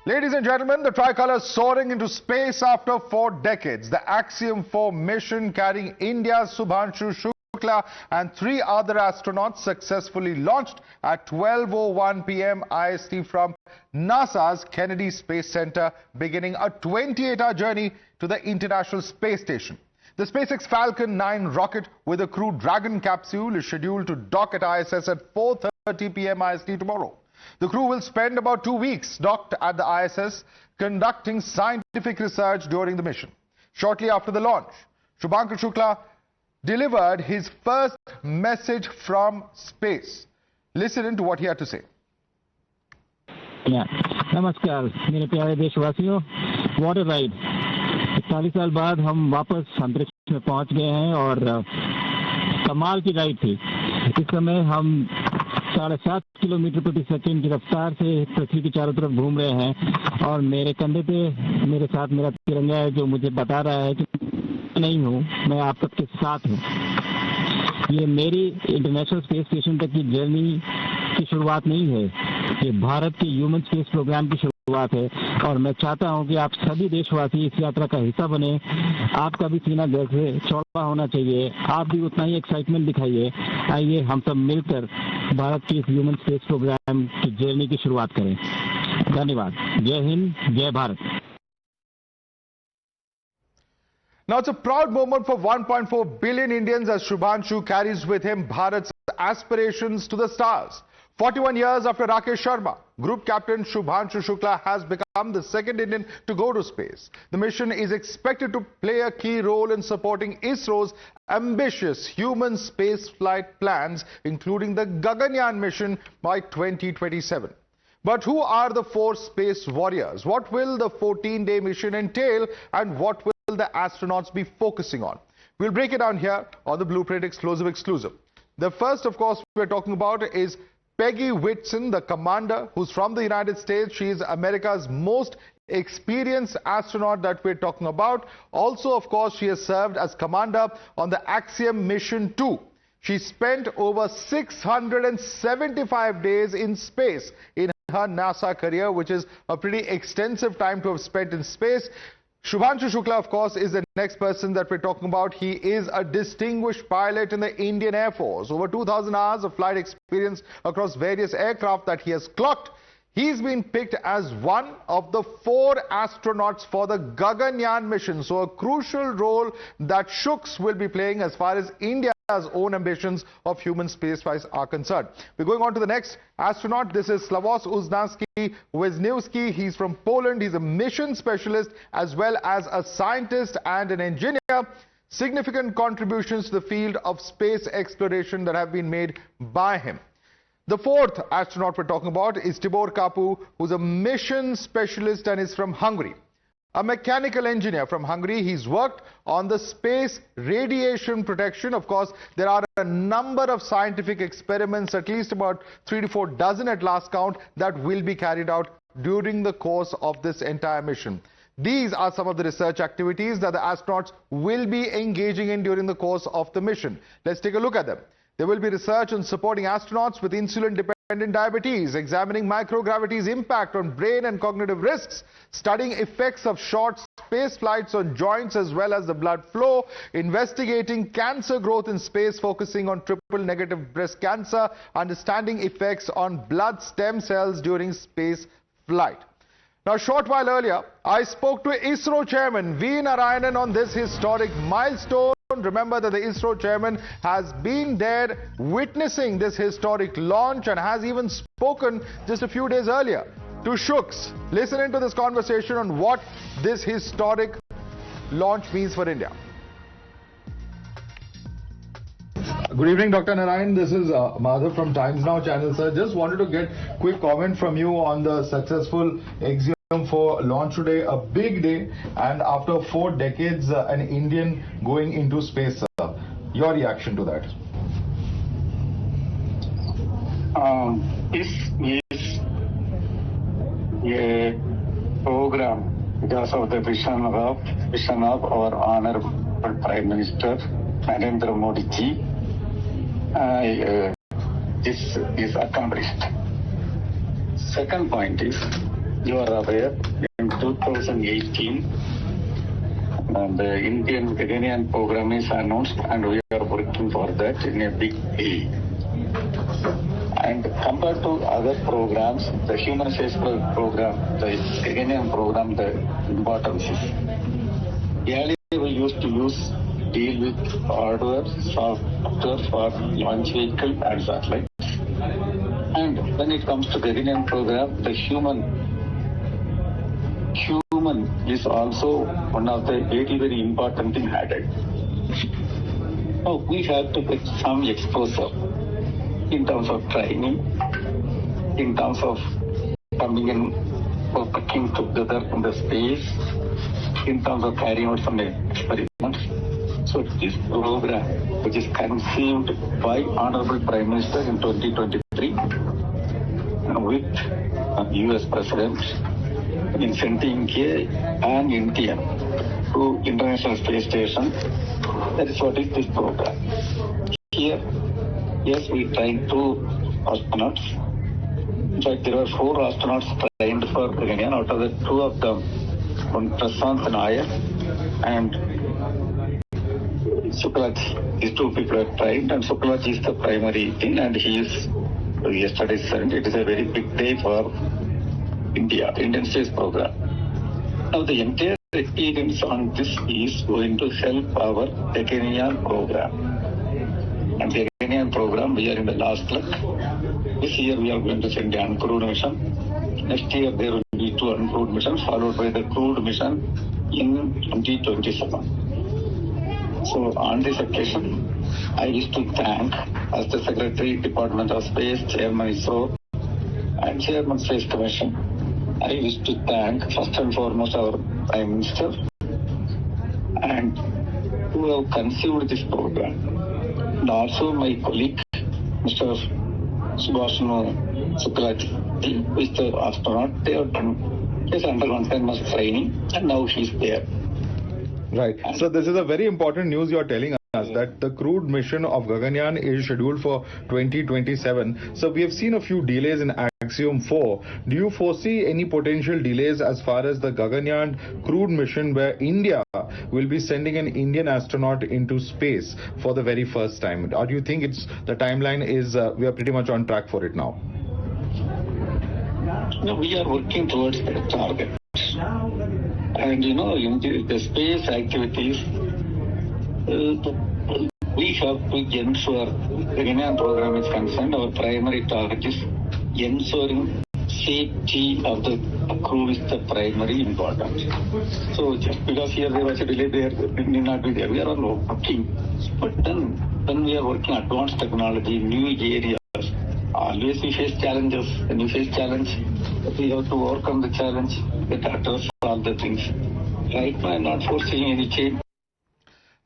Ladies and gentlemen, the tricolor soaring into space after 4 decades. The Axiom 4 mission carrying India's Shubhanshu Shukla and 3 other astronauts successfully launched at 12:01 p.m. IST from NASA's Kennedy Space Center, beginning a 28-hour journey to the International Space Station. The SpaceX Falcon 9 rocket with a Crew Dragon capsule is scheduled to dock at ISS at 4:30 p.m. IST tomorrow. The crew will spend about 2 weeks docked at the ISS conducting scientific research during the mission. Shortly after the launch, Subhanshu Shukla delivered his first message from space. Listen in to what he had to say. नमस्कार मेरे प्यारे देशवासियों, what a ride! 41 साल बाद हम वापस अंतरिक्ष में पहुंच गए हैं और कमाल की राइड थी। इस समय हम 7.5 किलोमीटर प्रति सेकंड की रफ्तार से पृथ्वी के चारों तरफ घूम रहे हैं और मेरे कंधे पे मेरे साथ मेरा तिरंगा है जो मुझे बता रहा है कि नहीं हूँ, मैं आप सबके साथ हूँ। ये मेरी इंटरनेशनल स्पेस स्टेशन तक की जर्नी की शुरुआत नहीं है, ये भारत के ह्यूमन स्पेस प्रोग्राम की शुरुआत है और मैं चाहता हूं कि आप सभी देशवासी इस यात्रा का हिस्सा बने। आपका भी सीना गर्व से चौड़ा होना चाहिए, आप भी उतना ही एक्साइटमेंट दिखाइए। आइए हम सब मिलकर भारत के इस ह्यूमन स्पेस प्रोग्राम की जर्नी की शुरुआत करें। धन्यवाद। जय हिंद, जय Bharat. Now it's a proud moment for 1.4 billion Indians as Shubhanshu carries with him Bharat's aspirations to the stars. 41 years after Rakesh Sharma, Group Captain Shubhanshu Shukla has become the second Indian to go to space. The mission is expected to play a key role in supporting ISRO's ambitious human spaceflight plans, including the Gaganyaan mission by 2027. But who are the 4 space warriors? What will the 14-day mission entail and what will the astronauts be focusing on? We'll break it down here on the Blueprint exclusive. The first, of course, we're talking about is Peggy Whitson, the commander, who's from the United States. She is America's most experienced astronaut that we're talking about. Also, of course, she has served as commander on the Axiom mission 2. She spent over 675 days in space in her NASA career, which is a pretty extensive time to have spent in space. Shubhanshu Shukla, of course, is the next person that we're talking about. He is a distinguished pilot in the Indian Air Force. Over 2,000 hours of flight experience across various aircraft that he has clocked. He's been picked as one of the 4 astronauts for the Gaganyaan mission. So a crucial role that Shuks will be playing as far as India's own ambitions of human spaceflight are concerned. We're going on to the next astronaut. This is Slavoj Wisniewski. He's from Poland. He's a mission specialist as well as a scientist and an engineer. Significant contributions to the field of space exploration that have been made by him. The 4th astronaut we're talking about is Tibor Kapu, who's a mission specialist and is from Hungary. A mechanical engineer from Hungary. He's worked on the space radiation protection. Of course, there are a number of scientific experiments, at least about 3 to 4 dozen at last count, that will be carried out during the course of this entire mission. These are some of the research activities that the astronauts will be engaging in during the course of the mission. Let's take a look at them. There will be research on supporting astronauts with insulin-dependent diabetes, examining microgravity's impact on brain and cognitive risks, studying effects of short space flights on joints as well as the blood flow, investigating cancer growth in space, focusing on triple-negative breast cancer, understanding effects on blood stem cells during space flight. Now, a short while earlier, I spoke to ISRO chairman V. Narayanan on this historic milestone. Remember that the ISRO chairman has been there witnessing this historic launch and has even spoken just a few days earlier to Shuks. Listen into this conversation on what this historic launch means for India. Good evening, Dr. Narayan. This is Madhav from Times Now channel, sir. Just wanted to get quick comment from you on the successful Axiom for launch today, a big day, and after 4 decades, an Indian going into space. Your reaction to that? This is a program because of the vision of our Honorable Prime Minister Narendra Modi Ji. This is accomplished. Second point is you are aware, in 2018, the Indian Gaganyaan program is announced and we are working for that in a big way. And compared to other programs, the human space program, the Gaganyaan program, the importance is. Earlier we used to deal with hardware, software for launch vehicle and satellites. And when it comes to Gaganyaan program, the human is also one of the very important thing added. Now we have to get some exposure in terms of training, in terms of coming in, working together in the space, in terms of carrying out some experiments. So this program, which is conceived by Honorable Prime Minister in 2023 with US President in sending and India to International Space Station. That is what is this program. Here, yes, we trained 2 astronauts. In fact, there were 4 astronauts trained for Gaganyaan. Out of the 2 of them, one Prashant and Iyer, and Shukla, these 2 people are trained, and Shukla is the primary thing, and he is yesterday sent. It is a very big day for India, Indian Space Program. Now the entire experience on this is going to help our Gaganyaan program. And the Gaganyaan program, we are in the last leg. This year we are going to send an uncrewed mission. Next year there will be 2 uncrewed missions, followed by the crewed mission in 2027. So on this occasion, I wish to thank, as the Secretary, Department of Space, Chairman ISRO, and Chairman Space Commission, I wish to thank first and foremost our Prime Minister and who have conceived this program, and also my colleague, Mr. Subhanshu Shukla, who is the astronaut. They have done, he has undergone 10 months training and now he is there. Right. So this is a very important news you are telling us, that the crewed mission of Gaganyaan is scheduled for 2027. So we have seen a few delays in Axiom 4. Do you foresee any potential delays as far as the Gaganyaan crewed mission, where India will be sending an Indian astronaut into space for the very first time? Or do you think the timeline is, we are pretty much on track for it now? No, we are working towards the target. And in the space activities, we have to ensure, the Gaganyaan program is concerned, our primary target is ensuring safety of the crew is the primary importance. So just because here there was a delay, there need not be there. We are all working. But then we are working advanced technology, new areas. Always we face challenges. When we face challenge, we have to overcome the challenge, get address all the things. Right now, I'm not foreseeing any change.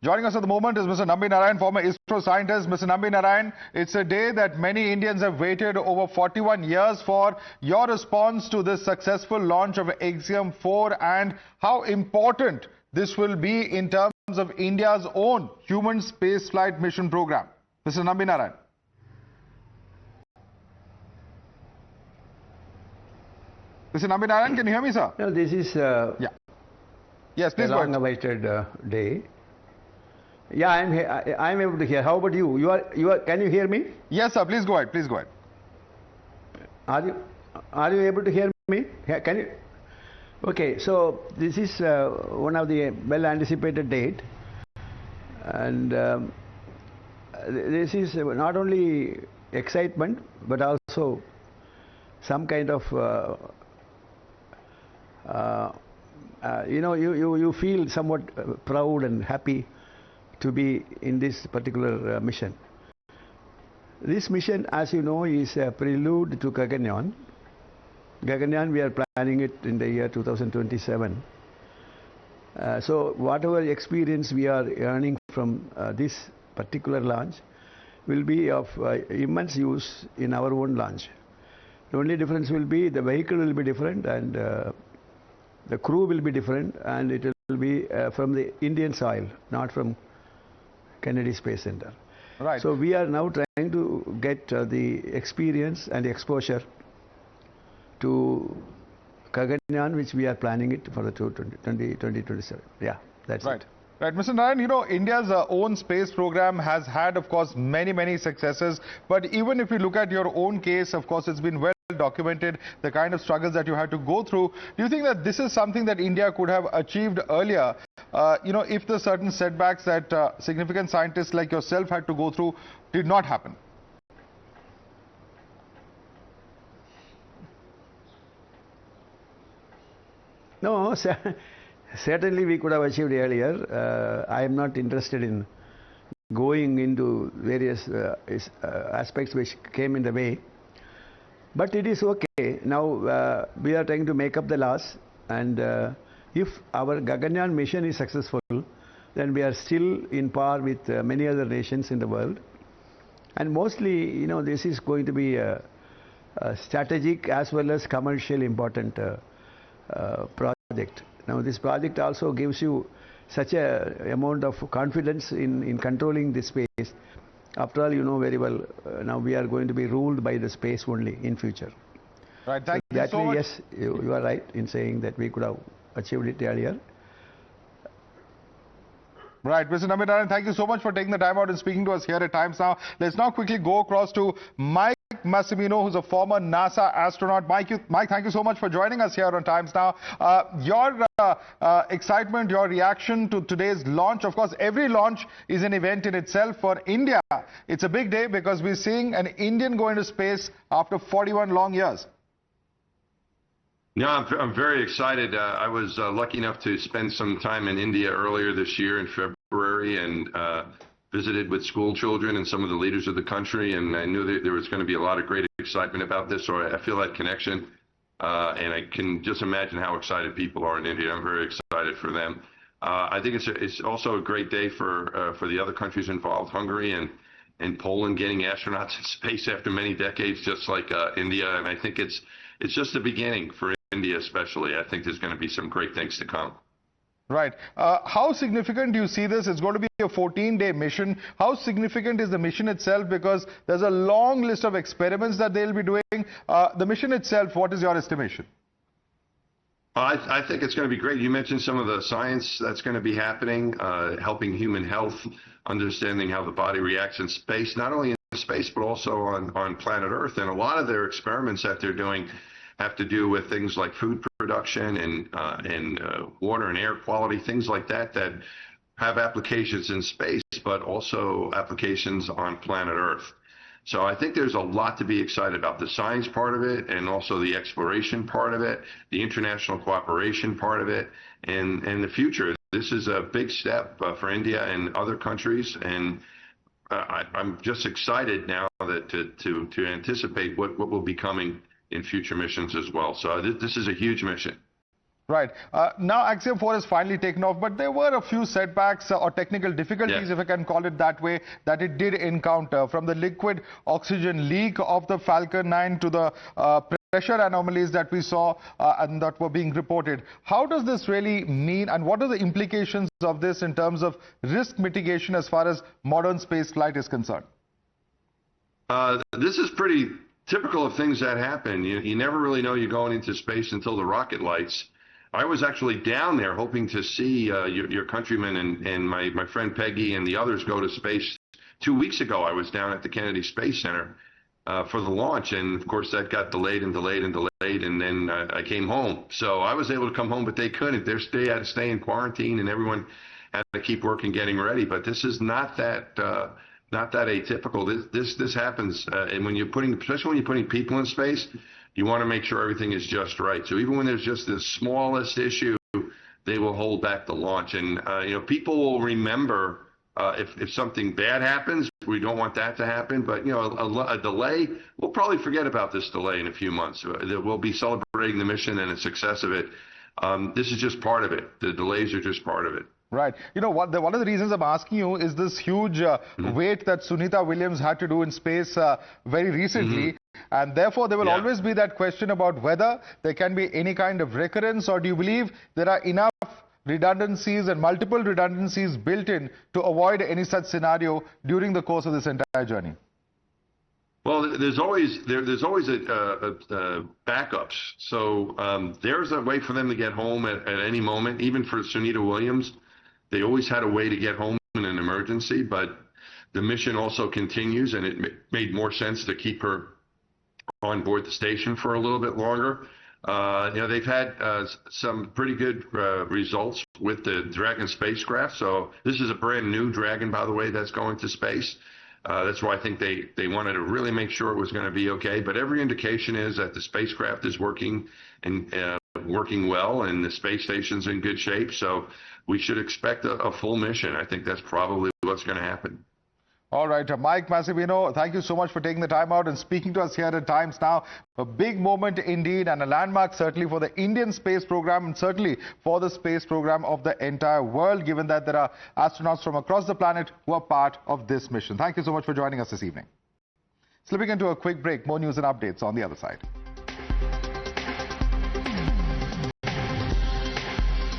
Joining us at the moment is Mr. Nambi Narayan, former ISRO scientist. Mr. Nambi Narayan, it's a day that many Indians have waited over 41 years for. Your response to this successful launch of Axiom 4 and how important this will be in terms of India's own human spaceflight mission program. Mr. Nambi Narayan. Mr. Nambi Narayan, can you hear me, sir? No, this is yeah. Yes, please a long-awaited day. Yeah, I'm able to hear. How about you? You are. Can you hear me? Yes, sir. Please go ahead. Please go ahead. Are you able to hear me? Can you? Okay. So this is one of the well-anticipated date, and this is not only excitement but also some kind of you feel somewhat proud and happy to be in this particular mission. This mission, as you know, is a prelude to Gaganyaan. Gaganyaan, we are planning it in the year 2027. So whatever experience we are earning from this particular launch will be of immense use in our own launch. The only difference will be the vehicle will be different and the crew will be different, and it will be from the Indian soil, not from Kennedy Space Center. Right. So we are now trying to get the experience and exposure to Gaganyaan, which we are planning it for the 2027. Yeah, that's Right. it. Right, Mr. Narayan, you know, India's own space program has had, of course, many successes. But even if you look at your own case, of course, it's been well documented, the kind of struggles that you had to go through. Do you think that this is something that India could have achieved earlier, you know, if the certain setbacks that significant scientists like yourself had to go through did not happen? No, certainly we could have achieved earlier. I am not interested in going into various aspects which came in the way. But it is okay. Now we are trying to make up the loss, and if our Gaganyaan mission is successful, then we are still in par with many other nations in the world. And mostly, you know, this is going to be a strategic as well as commercial important project. Now this project also gives you such a amount of confidence in controlling this space. After all, you know very well, now we are going to be ruled by the space only in future. Right, thank you so much. Yes, you are right in saying that we could have achieved it earlier. Right, Mr. Narayan, thank you so much for taking the time out and speaking to us here at Times Now. Let's now quickly go across to Mike Massimino, who's a former NASA astronaut. Mike, thank you so much for joining us here on Times Now. Your excitement, your reaction to today's launch. Of course, every launch is an event in itself. For India, it's a big day because we're seeing an Indian go into space after 41 long years. No, I'm very excited. I was lucky enough to spend some time in India earlier this year in February and visited with school children and some of the leaders of the country, and I knew that there was going to be a lot of great excitement about this, so I feel that connection, and I can just imagine how excited people are in India. I'm very excited for them. I think it's also a great day for the other countries involved, Hungary and Poland getting astronauts in space after many decades, just like India, and I think it's just the beginning for India especially. I think there's going to be some great things to come. Right. How significant do you see this? It's going to be a 14-day mission. How significant is the mission itself? Because there's a long list of experiments that they'll be doing. The mission itself, what is your estimation? I think it's going to be great. You mentioned some of the science that's going to be happening, helping human health, understanding how the body reacts in space, not only in space, but also on planet Earth. And a lot of their experiments that they're doing have to do with things like food production and water and air quality, things like that that have applications in space, but also applications on planet Earth. So I think there's a lot to be excited about, the science part of it and also the exploration part of it, the international cooperation part of it, and the future. This is a big step for India and other countries, and I'm just excited now that to anticipate what will be coming in future missions as well. So this is a huge mission. Right. Now Axiom 4 has finally taken off, but there were a few setbacks or technical difficulties, if I can call it that way, that it did encounter, from the liquid oxygen leak of the Falcon 9 to the pressure anomalies that we saw and that were being reported. How does this really mean, and what are the implications of this in terms of risk mitigation as far as modern space flight is concerned? This is pretty typical of things that happen. You never really know you're going into space until the rocket lights. I was actually down there hoping to see your countrymen and my friend Peggy and the others go to space 2 weeks ago. I was down at the Kennedy Space Center for the launch, and of course that got delayed, and then I came home. So I was able to come home, but they couldn't. They had to stay in quarantine, and everyone had to keep working, getting ready. But this is not that atypical. This happens, and especially when you're putting people in space, you want to make sure everything is just right. So even when there's just the smallest issue, they will hold back the launch. And people will remember if something bad happens. We don't want that to happen. But a delay, we'll probably forget about this delay in a few months. We'll be celebrating the mission and the success of it. This is just part of it. The delays are just part of it. Right. One of the reasons I'm asking you is this huge wait that Sunita Williams had to do in space very recently. And therefore, there will always be that question about whether there can be any kind of recurrence, or do you believe there are enough redundancies and multiple redundancies built in to avoid any such scenario during the course of this entire journey? Well, there's always backups. So there's a way for them to get home at any moment. Even for Sunita Williams, they always had a way to get home in an emergency. But the mission also continues, and it made more sense to keep her on board the station for a little bit longer. They've had some pretty good results with the Dragon spacecraft. So this is a brand new Dragon, by the way, that's going to space. That's why I think they wanted to really make sure it was going to be okay. But every indication is that the spacecraft is working and working well, and the space station's in good shape. So we should expect a full mission. I think that's probably what's going to happen. All right, Mike Massimino, thank you so much for taking the time out and speaking to us here at Times Now. A big moment indeed, and a landmark certainly for the Indian space program, and certainly for the space program of the entire world, given that there are astronauts from across the planet who are part of this mission. Thank you so much for joining us this evening. Slipping into a quick break, more news and updates on the other side.